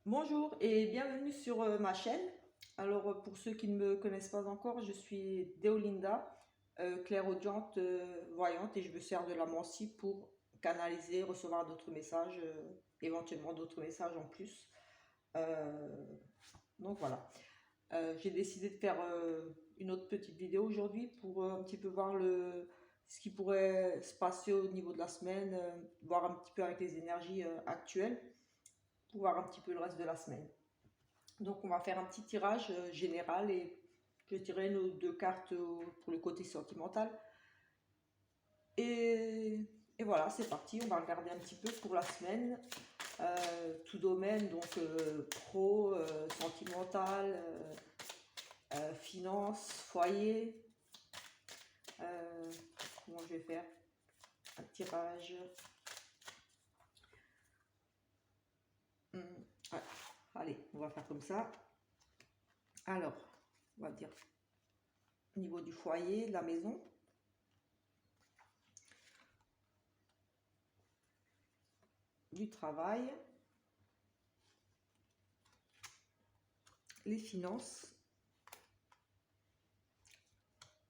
Bonjour et bienvenue sur ma chaîne. Alors pour ceux qui ne me connaissent pas encore, je suis Deolinda, clairaudiente, voyante et je me sers de la Mansi pour canaliser, recevoir d'autres messages, éventuellement d'autres messages en plus. Euh, donc voilà. J'ai décidé de faire une autre petite vidéo aujourd'hui pour un petit peu voir ce qui pourrait se passer au niveau de la semaine, voir un petit peu avec les énergies actuelles, pour voir un petit peu le reste de la semaine. Donc on va faire un petit tirage général et je tirerai nos deux cartes pour le côté sentimental. Et, et voilà, c'est parti, on va regarder un petit peu pour la semaine. Tout domaine, donc pro, sentimental, finance, foyer. Euh, Comment je vais faire un tirage. Ouais. Allez, on va faire comme ça. Alors, on va dire au niveau du foyer, de la maison. Du travail, les finances,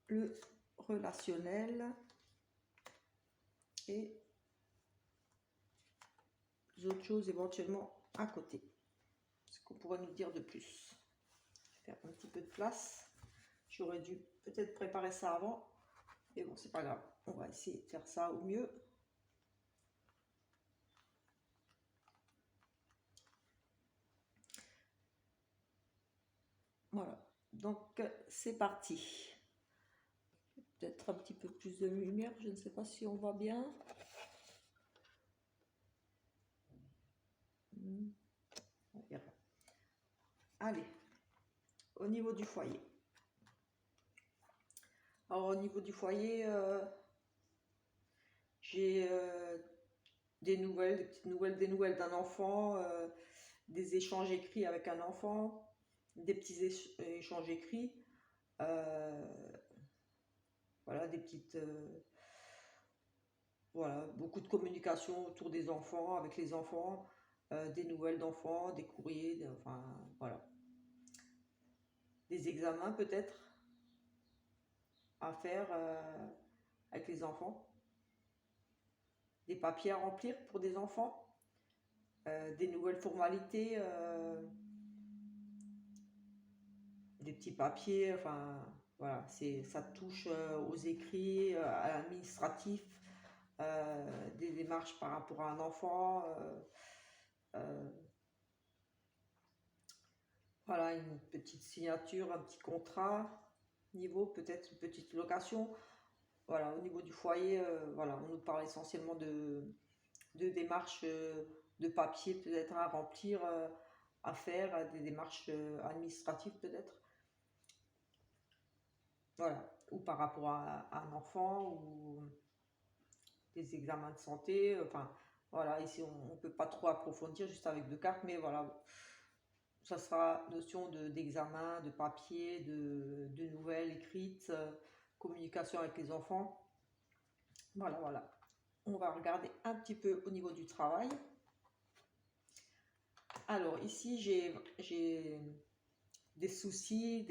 le relationnel et les autres choses éventuellement à côté. Ce qu'on pourrait nous dire de plus. Je vais faire un petit peu de place. J'aurais dû peut-être préparer ça avant, mais bon, c'est pas grave. On va essayer de faire ça au mieux. Voilà, donc c'est parti. Peut-être un petit peu plus de lumière, je ne sais pas si on voit bien. On verra. Allez, au niveau du foyer. Alors au niveau du foyer, j'ai des petites nouvelles, des nouvelles d'un enfant, des échanges écrits avec un enfant, des petits échanges écrits, euh, voilà, des petites, voilà, beaucoup de communication autour des enfants, avec les enfants, des nouvelles d'enfants, des courriers, enfin voilà, des examens peut-être à faire avec les enfants, des papiers à remplir pour des enfants, des nouvelles formalités. Des petits papiers, enfin voilà, ça touche aux écrits, à l'administratif, des démarches par rapport à un enfant, euh, voilà, une petite signature, un petit contrat, niveau peut-être une petite location. Voilà, au niveau du foyer, voilà, on nous parle essentiellement de démarches de papier peut-être à remplir, à faire, des démarches administratives peut-être. Voilà, ou par rapport à un enfant, ou des examens de santé, enfin voilà, ici on ne peut pas trop approfondir juste avec deux cartes, mais voilà, ça sera notion d'examen, de papier, de nouvelles écrites, communication avec les enfants. Voilà, voilà. On va regarder un petit peu au niveau du travail. Alors ici j'ai des soucis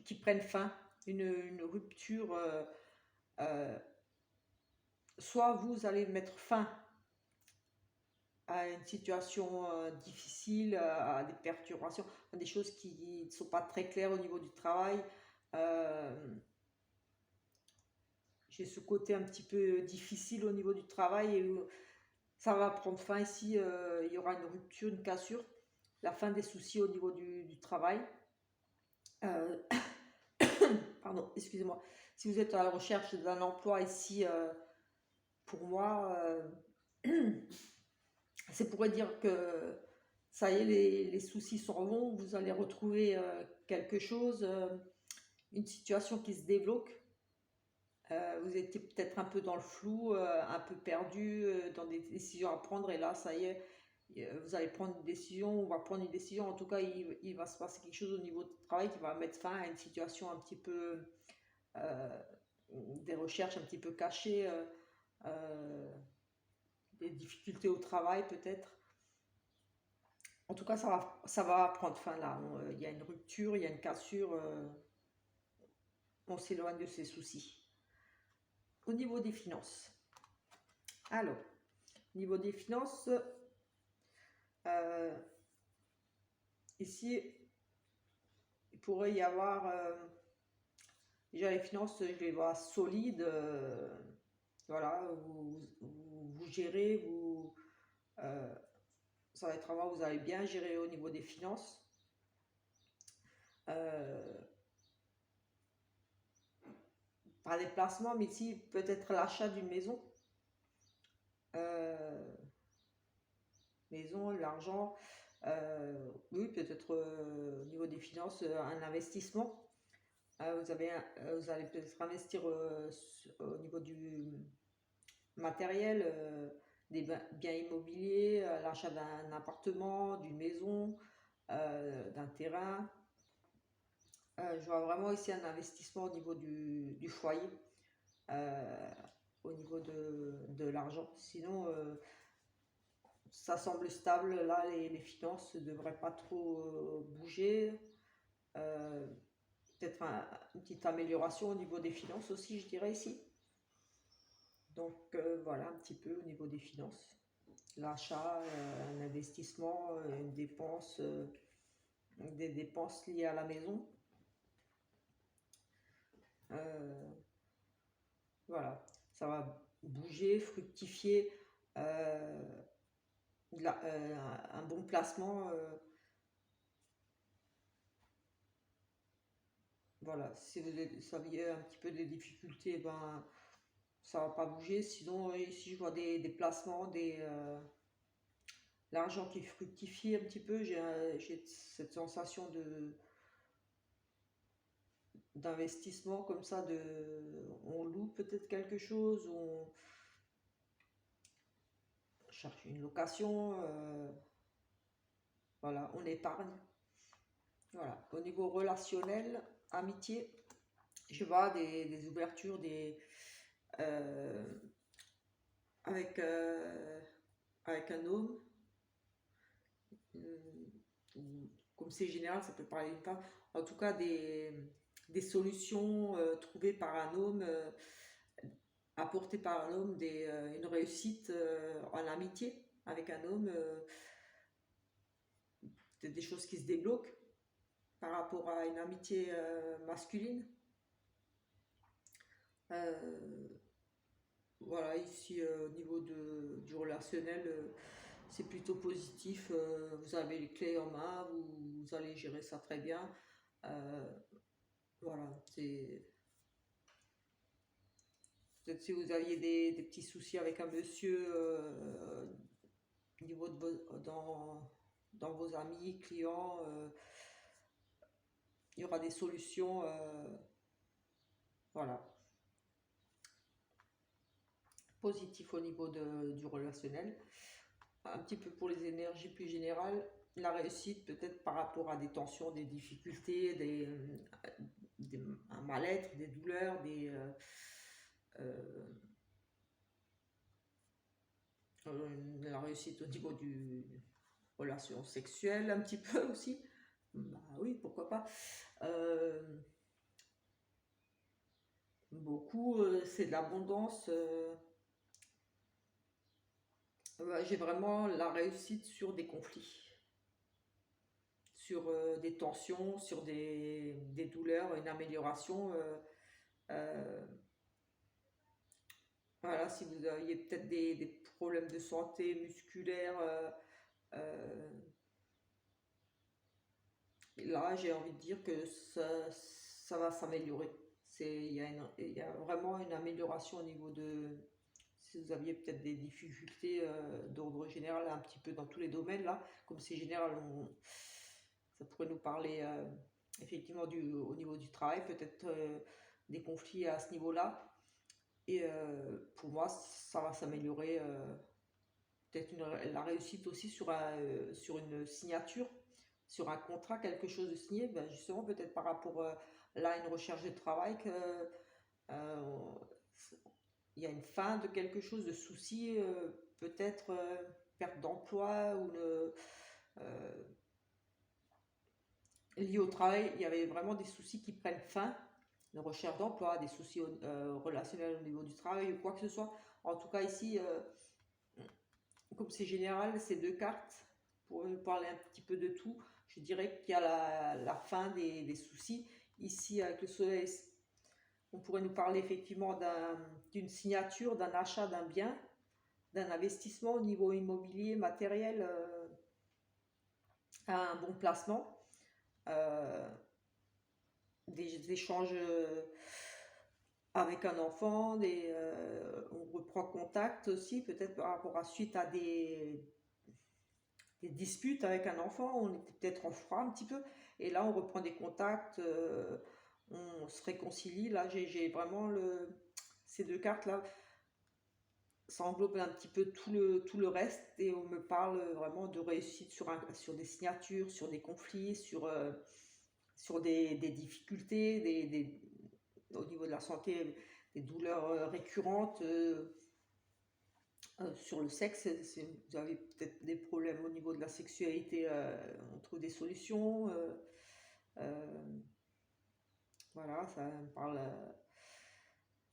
qui prennent fin, une rupture. Euh, Soit vous allez mettre fin à une situation difficile, à des perturbations, à des choses qui ne sont pas très claires au niveau du travail. Euh, j'ai ce côté un petit peu difficile au niveau du travail et ça va prendre fin ici. Il y aura une rupture, une cassure, la fin des soucis au niveau du travail. Euh, Pardon, excusez-moi. Si vous êtes à la recherche d'un emploi ici, pour moi, c'est pour dire que ça y est, les soucis s'en vont, vous allez retrouver quelque chose, une situation qui se débloque. Vous étiez peut-être un peu dans le flou, un peu perdu, dans des décisions à prendre, et là, ça y est, vous allez prendre une décision, on va prendre une décision. En tout cas, il va se passer quelque chose au niveau du travail qui va mettre fin à une situation un petit peu, euh, des recherches un petit peu cachées, euh, des difficultés au travail peut-être. En tout cas, ça va prendre fin là. Il y a une rupture, il y a une cassure, on s'éloigne de ces soucis. Au niveau des finances. Alors, au niveau des finances, euh, ici, il pourrait y avoir, déjà les finances, je les vois solides, voilà, vous gérez, ça va être vraiment, vous allez bien gérer au niveau des finances. Par des placements, mais ici, peut-être l'achat d'une maison. Maison, l'argent, oui, peut-être au niveau des finances, un investissement. Vous allez peut-être investir au niveau du matériel, des biens immobiliers, l'achat d'un appartement, d'une maison, d'un terrain. Je vois vraiment ici un investissement au niveau du foyer, au niveau de l'argent. Sinon, ça semble stable. Là, les finances ne devraient pas trop bouger. Euh, Peut-être une petite amélioration au niveau des finances aussi, je dirais ici. Donc voilà un petit peu au niveau des finances. L'achat, un investissement, une dépense, des dépenses liées à la maison. Voilà, ça va bouger, fructifier, un bon placement. Voilà, si vous aviez un petit peu de difficultés, ben ça va pas bouger. Sinon, ici je vois des placements, l'argent qui fructifie un petit peu. J'ai cette sensation d'investissement comme ça, on loue peut-être quelque chose, on cherche une location, voilà, on épargne. Voilà. Au niveau relationnel, amitié, je vois des ouvertures, euh, avec, avec un homme, comme c'est général, ça peut parler d'une femme, en tout cas des solutions trouvées par un homme, apportées par un homme, une réussite en amitié avec un homme, des choses qui se débloquent par rapport à une amitié masculine. Voilà, ici au niveau du relationnel, c'est plutôt positif. Vous avez les clés en main, vous allez gérer ça très bien. Euh, voilà, c'est peut-être si vous aviez des petits soucis avec un monsieur au niveau dans vos amis, clients, il y aura des solutions. Voilà, positif au niveau du relationnel. Un petit peu pour les énergies plus générales, la réussite peut-être par rapport à des tensions, des difficultés, un mal-être, des douleurs, la réussite au niveau du relation sexuelle un petit peu aussi. Bah oui, pourquoi pas. Euh, Beaucoup, c'est de l'abondance. J'ai vraiment la réussite sur des conflits, sur des tensions, sur des douleurs, une amélioration. Euh, voilà, si vous aviez peut-être des problèmes de santé musculaire, là j'ai envie de dire que ça va s'améliorer. Il y a vraiment une amélioration au niveau si vous aviez peut-être des difficultés d'ordre général un petit peu dans tous les domaines là, comme c'est général, ça pourrait nous parler effectivement au niveau du travail, peut-être des conflits à ce niveau-là. Et pour moi, ça va s'améliorer. Peut-être la réussite aussi sur une signature, sur un contrat, quelque chose de signé. Ben justement, peut-être par rapport là à une recherche de travail, euh, il y a une fin de quelque chose, de souci, peut-être perte d'emploi ou liés au travail, il y avait vraiment des soucis qui prennent fin, de recherche d'emploi, des soucis relationnels au niveau du travail ou quoi que ce soit. En tout cas, ici, comme c'est général, ces deux cartes, pour parler un petit peu de tout, je dirais qu'il y a la fin des soucis. Ici, avec le soleil, on pourrait nous parler effectivement d'une signature, d'un achat d'un bien, d'un investissement au niveau immobilier, matériel, à un bon placement, euh, des échanges avec un enfant, on reprend contact aussi, peut-être par rapport à suite à des disputes avec un enfant, on était peut-être en froid un petit peu, et là on reprend des contacts, on se réconcilie. Là j'ai vraiment ces deux cartes là, ça englobe un petit peu tout le reste, et on me parle vraiment de réussite sur des signatures, sur des conflits, sur des difficultés, au niveau de la santé, des douleurs récurrentes. Sur le sexe, vous avez peut-être des problèmes au niveau de la sexualité, on trouve des solutions. Euh, voilà, ça me parle.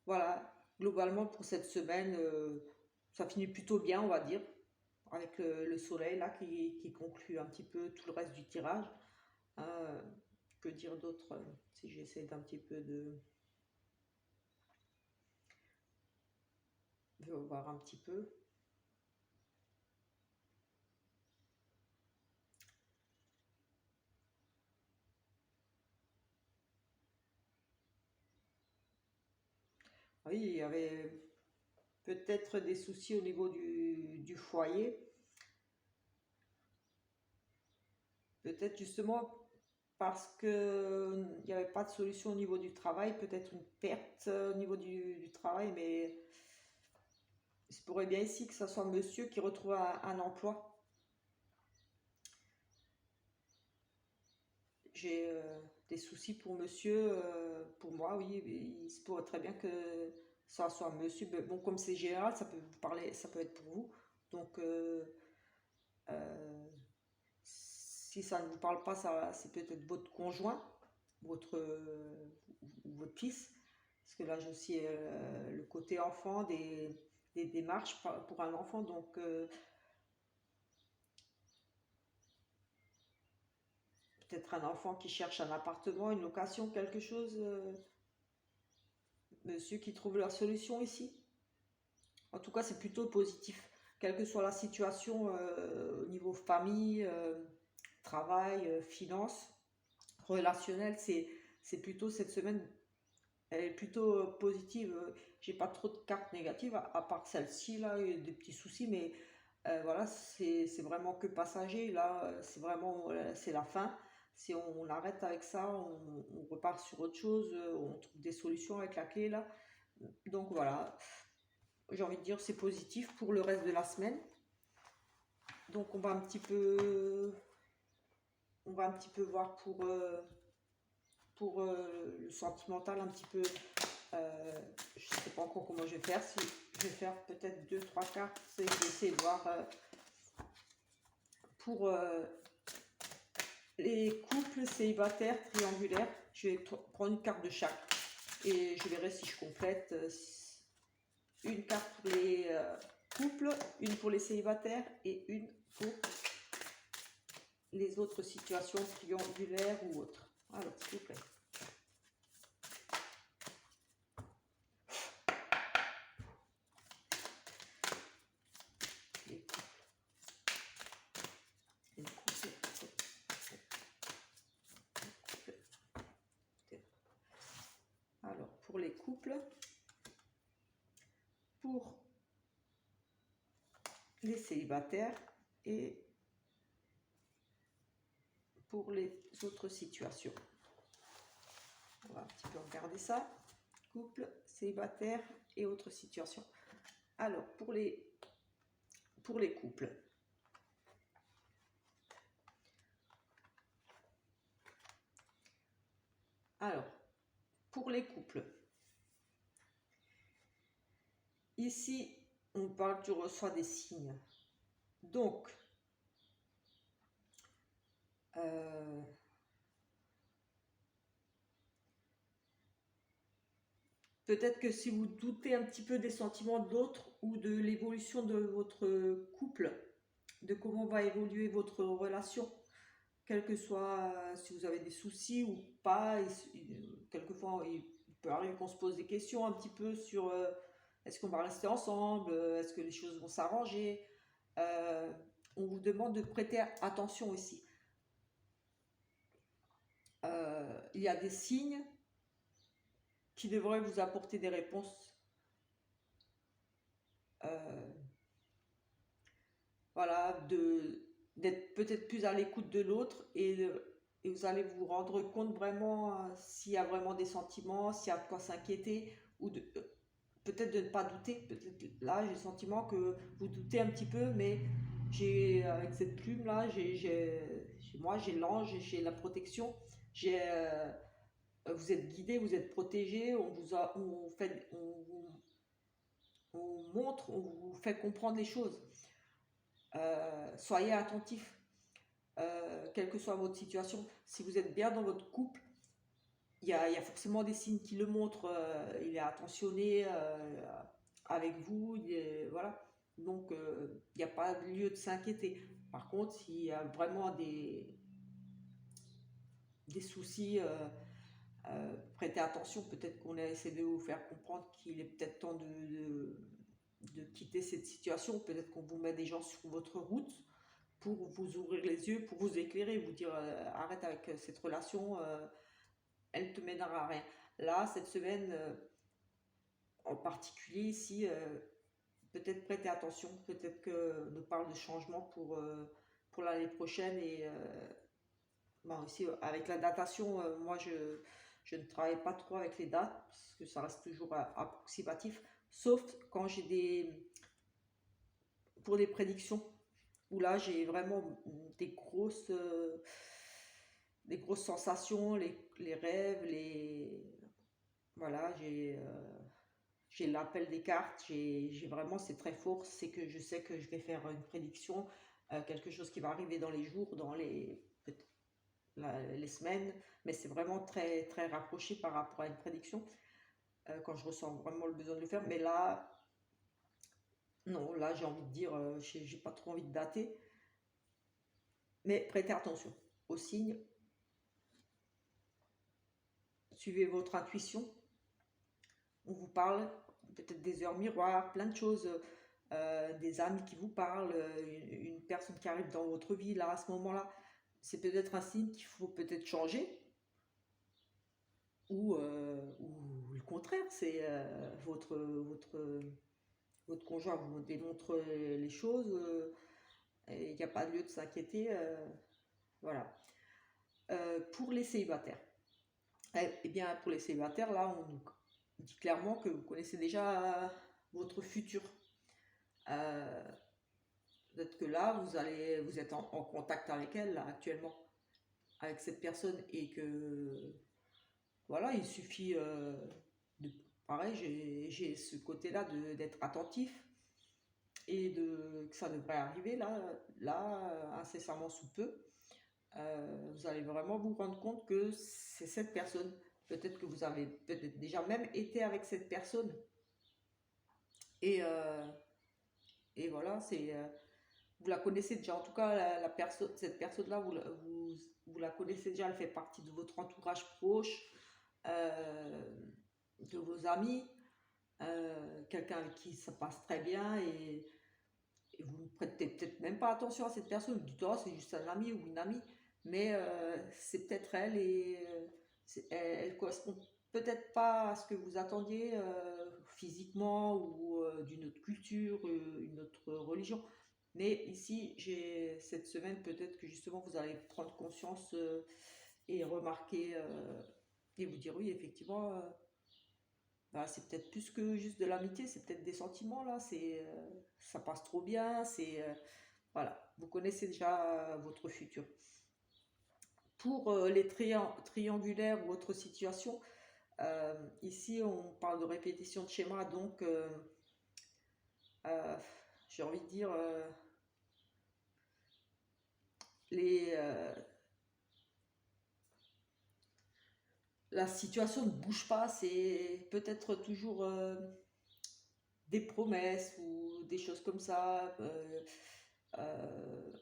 Voilà, globalement pour cette semaine, ça finit plutôt bien, on va dire, avec le soleil là qui conclut un petit peu tout le reste du tirage. Euh, que dire d'autre, si j'essaie d'un petit peu de voir un petit peu. Oui, il y avait peut-être des soucis au niveau du foyer. Peut-être justement parce que il n'y avait pas de solution au niveau du travail, peut-être une perte au niveau du travail, mais il se pourrait bien ici que ce soit monsieur qui retrouve un emploi. J'ai des soucis pour monsieur, pour moi, oui, il se pourrait très bien que ça soit monsieur. Mais bon, comme c'est général, ça peut vous parler, ça peut être pour vous. Donc, euh, si ça ne vous parle pas, ça, c'est peut-être votre conjoint, votre, ou votre fils. Parce que là, j'ai aussi le côté enfant, des démarches pour un enfant. Donc, peut-être un enfant qui cherche un appartement, une location, quelque chose. Monsieur qui trouve la solution ici. En tout cas, c'est plutôt positif. Quelle que soit la situation au niveau famille, travail, finance, relationnel, c'est plutôt cette semaine, elle est plutôt positive. J'ai pas trop de cartes négatives, à part celle-ci, là, il y a des petits soucis, mais voilà, c'est vraiment que passager. Là, c'est vraiment, c'est la fin. Si on arrête avec ça, on repart sur autre chose, on trouve des solutions avec la clé, là. Donc voilà, j'ai envie de dire c'est positif pour le reste de la semaine. Donc on va un petit peu voir pour le sentimental un petit peu. Je sais pas encore comment je vais faire. Si je vais faire peut-être deux trois cartes, c'est je vais essayer de voir pour les couples célibataires triangulaires. Je vais prendre une carte de chaque et je verrai si je complète. Une carte pour les couples, une pour les célibataires et une pour les autres situations triangulaires ou autres. Alors, s'il vous plaît. Les couples. Alors, pour les couples, pour les célibataires et pour les autres situations. On va un petit peu regarder ça. Couple, célibataire et autres situations. Alors, pour les couples. Alors, pour les couples. Ici, on parle, tu reçois des signes. Donc, peut-être que si vous doutez un petit peu des sentiments de l'autre ou de l'évolution de votre couple, de comment va évoluer votre relation, quel que soit si vous avez des soucis ou pas, quelquefois il peut arriver qu'on se pose des questions un petit peu sur est-ce qu'on va rester ensemble, est-ce que les choses vont s'arranger. Euh, on vous demande de prêter attention aussi. Il y a des signes qui devraient vous apporter des réponses. euh, voilà, d'être peut-être plus à l'écoute de l'autre et vous allez vous rendre compte vraiment s'il y a vraiment des sentiments, s'il y a de quoi s'inquiéter ou peut-être de ne pas douter. Peut-être là, j'ai le sentiment que vous doutez un petit peu, mais avec cette plume là, moi j'ai l'ange, j'ai la protection, vous êtes guidé, vous êtes protégé, on montre, on vous fait comprendre les choses. Soyez attentifs, quelle que soit votre situation. Si vous êtes bien dans votre couple, il y a forcément des signes qui le montrent. Il est attentionné avec vous, voilà. Donc, il n'y a pas lieu de s'inquiéter. Par contre, s'il y a vraiment des soucis, prêtez attention. Peut-être qu'on a essayé de vous faire comprendre qu'il est peut-être temps de quitter cette situation. Peut-être qu'on vous met des gens sur votre route pour vous ouvrir les yeux, pour vous éclairer, vous dire arrête avec cette relation, elle ne te mènera à rien. Là, cette semaine en particulier ici, peut-être prêtez attention, peut-être que nous parle de changement pour l'année prochaine et bon, aussi avec la datation, moi je ne travaille pas trop avec les dates parce que ça reste toujours approximatif, sauf quand j'ai pour des prédictions où là j'ai vraiment des grosses sensations, les rêves, voilà, j'ai l'appel des cartes, j'ai vraiment, c'est très fort, c'est que je sais que je vais faire une prédiction, quelque chose qui va arriver dans les jours, les semaines, mais c'est vraiment très, très rapproché par rapport à une prédiction, quand je ressens vraiment le besoin de le faire. Mais là, non, là j'ai envie de dire, j'ai pas trop envie de dater, mais prêtez attention aux signes, suivez votre intuition, on vous parle, peut-être des heures miroirs, plein de choses, des amis qui vous parlent, une personne qui arrive dans votre vie là à ce moment-là, c'est peut-être un signe qu'il faut peut-être changer ou le contraire, c'est votre conjoint vous démontre les choses et il n'y a pas lieu de s'inquiéter, voilà. Pour les célibataires, eh bien pour les célibataires là on nous dit clairement que vous connaissez déjà votre futur. Euh, Peut-être que là, vous êtes en contact avec elle là, actuellement, avec cette personne, et que voilà, il suffit de, pareil, j'ai ce côté-là d'être attentif et que ça devrait arriver là, incessamment sous peu. Vous allez vraiment vous rendre compte que c'est cette personne. Peut-être que vous avez peut-être déjà même été avec cette personne et, euh, et voilà, vous la connaissez déjà, en tout cas, cette personne-là, vous la connaissez déjà, elle fait partie de votre entourage proche, euh, de vos amis, quelqu'un avec qui ça passe très bien et vous ne prêtez peut-être même pas attention à cette personne, vous dites, oh, c'est juste un ami ou une amie, mais c'est peut-être elle et elle correspond peut-être pas à ce que vous attendiez physiquement ou d'une autre culture, une autre religion. Mais ici, cette semaine, peut-être que justement vous allez prendre conscience et remarquer et vous dire oui, effectivement, bah, c'est peut-être plus que juste de l'amitié, c'est peut-être des sentiments là, ça passe trop bien, voilà, vous connaissez déjà votre futur. Pour les triangulaires ou autres situations, ici on parle de répétition de schéma, donc euh, j'ai envie de dire les, la situation ne bouge pas, c'est peut-être toujours des promesses ou des choses comme ça. Euh,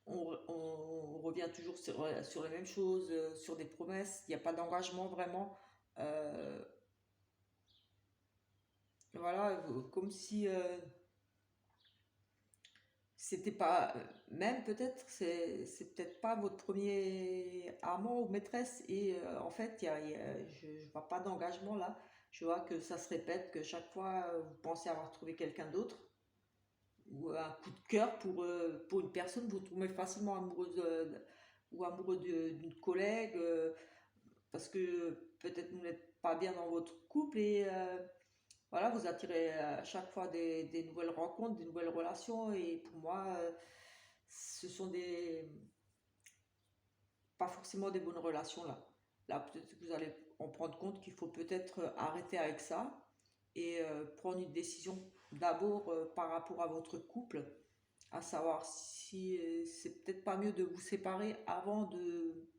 on revient toujours sur les mêmes choses, sur des promesses. Il n'y a pas d'engagement vraiment. Euh, voilà, comme si c'était pas, même peut-être, c'est peut-être pas votre premier amant ou maîtresse. Et en fait, je ne vois pas d'engagement là. Je vois que ça se répète, que chaque fois vous pensez avoir trouvé quelqu'un d'autre ou un coup de cœur pour une personne, vous tombez facilement amoureuse ou amoureux d'une collègue parce que peut-être vous n'êtes pas bien dans votre couple et voilà, vous attirez à chaque fois des nouvelles rencontres, des nouvelles relations et pour moi, ce sont pas forcément des bonnes relations là. Là, peut-être que vous allez en prendre compte qu'il faut peut-être arrêter avec ça et prendre une décision d'abord par rapport à votre couple, à savoir si c'est peut-être pas mieux de vous séparer avant de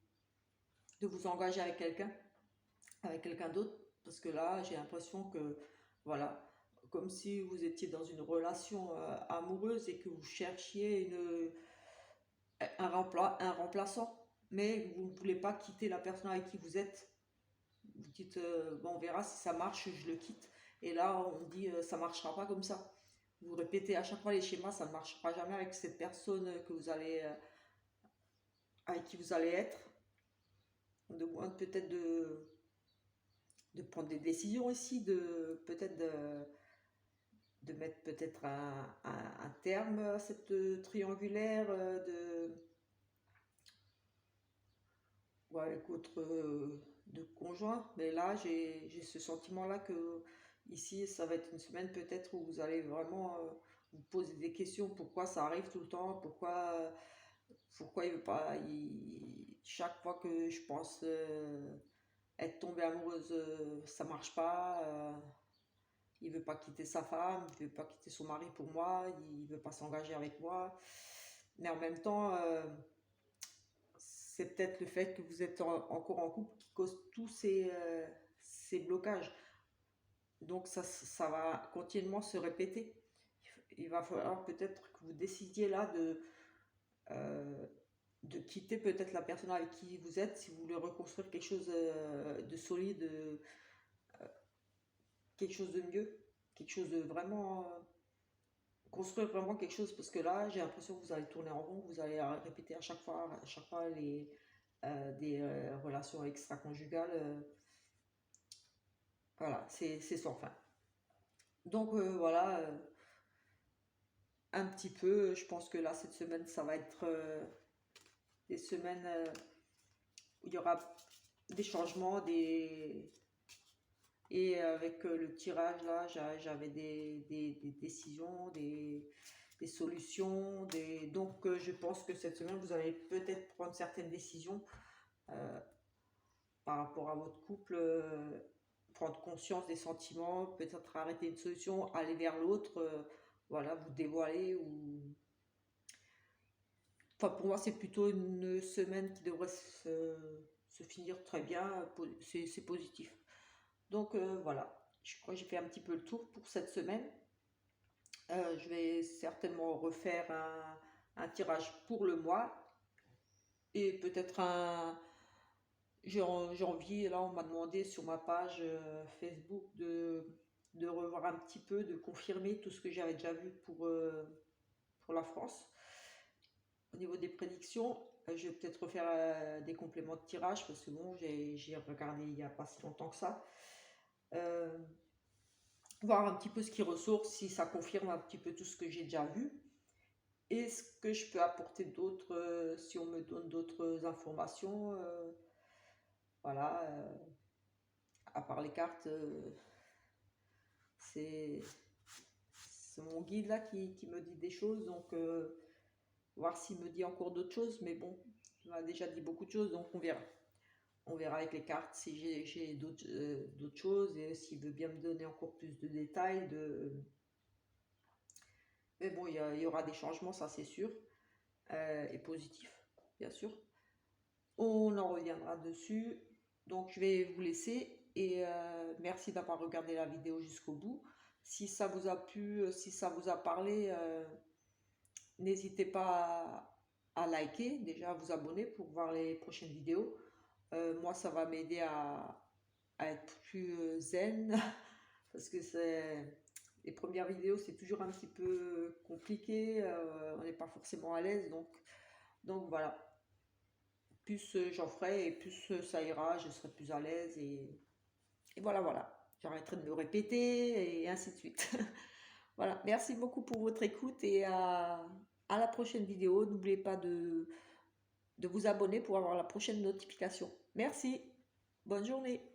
vous engager avec quelqu'un d'autre, parce que là, j'ai l'impression que, voilà, comme si vous étiez dans une relation amoureuse et que vous cherchiez un remplaçant, mais vous ne voulez pas quitter la personne avec qui vous êtes. Vous dites, bon, on verra si ça marche, je le quitte. Et là, on dit, ça marchera pas comme ça. Vous répétez à chaque fois les schémas, ça ne marchera jamais avec cette personne avec qui vous allez être. De moins peut-être de prendre des décisions ici, de peut-être de mettre peut-être un terme à cette triangulaire ou avec votre de conjoint. Mais là, j'ai ce sentiment-là que ici, ça va être une semaine peut-être où vous allez vraiment vous poser des questions. Pourquoi ça arrive tout le temps? Pourquoi il veut pas chaque fois que je pense être tombée amoureuse, ça marche pas. Il veut pas quitter sa femme, il veut pas quitter son mari pour moi, il veut pas s'engager avec moi. Mais en même temps, c'est peut-être le fait que vous êtes encore en couple qui cause tous ces blocages. Donc ça va continuellement se répéter. Il va falloir peut-être que vous décidiez là euh, de quitter peut-être la personne avec qui vous êtes si vous voulez reconstruire quelque chose de solide, quelque chose de mieux, quelque chose de vraiment construire vraiment quelque chose parce que là j'ai l'impression que vous allez tourner en rond, vous allez répéter à chaque fois des relations extra-conjugales. Voilà, c'est sans fin. Donc voilà, un petit peu, je pense que là cette semaine ça va être des semaines où il y aura des changements, et avec le tirage là, j'avais des décisions, des solutions, donc je pense que cette semaine vous allez peut-être prendre certaines décisions euh, par rapport à votre couple, prendre conscience des sentiments, peut-être arrêter une solution, aller vers l'autre, voilà, vous dévoiler ou... Enfin, pour moi, c'est plutôt une semaine qui devrait se finir très bien, c'est positif. Donc voilà, je crois que j'ai fait un petit peu le tour pour cette semaine. Je vais certainement refaire un tirage pour le mois et peut-être j'ai envie, là on m'a demandé sur ma page Facebook de revoir un petit peu, de confirmer tout ce que j'avais déjà vu pour la France. Au niveau des prédictions, je vais peut-être refaire des compléments de tirage parce que bon, j'ai regardé il n'y a pas si longtemps que ça. Euh, Voir un petit peu ce qui ressort, si ça confirme un petit peu tout ce que j'ai déjà vu. Et ce que je peux apporter d'autres, si on me donne d'autres informations. Voilà, à part les cartes, c'est mon guide là qui me dit des choses, donc voir s'il me dit encore d'autres choses, mais bon, il m'a déjà dit beaucoup de choses, donc on verra. On verra avec les cartes si j'ai d'autres choses et s'il veut bien me donner encore plus de détails. Mais bon, il y aura des changements, ça c'est sûr, et positifs, bien sûr. On en reviendra dessus. Donc je vais vous laisser et merci d'avoir regardé la vidéo jusqu'au bout. Si ça vous a plu, si ça vous a parlé, n'hésitez pas à liker, déjà à vous abonner pour voir les prochaines vidéos. Moi, ça va m'aider à être plus zen parce que les premières vidéos, c'est toujours un petit peu compliqué, on n'est pas forcément à l'aise, donc voilà. Plus j'en ferai et plus ça ira, je serai plus à l'aise et voilà, voilà. J'arrêterai de me répéter et ainsi de suite. Voilà, merci beaucoup pour votre écoute et à la prochaine vidéo. N'oubliez pas de vous abonner pour avoir la prochaine notification. Merci, bonne journée.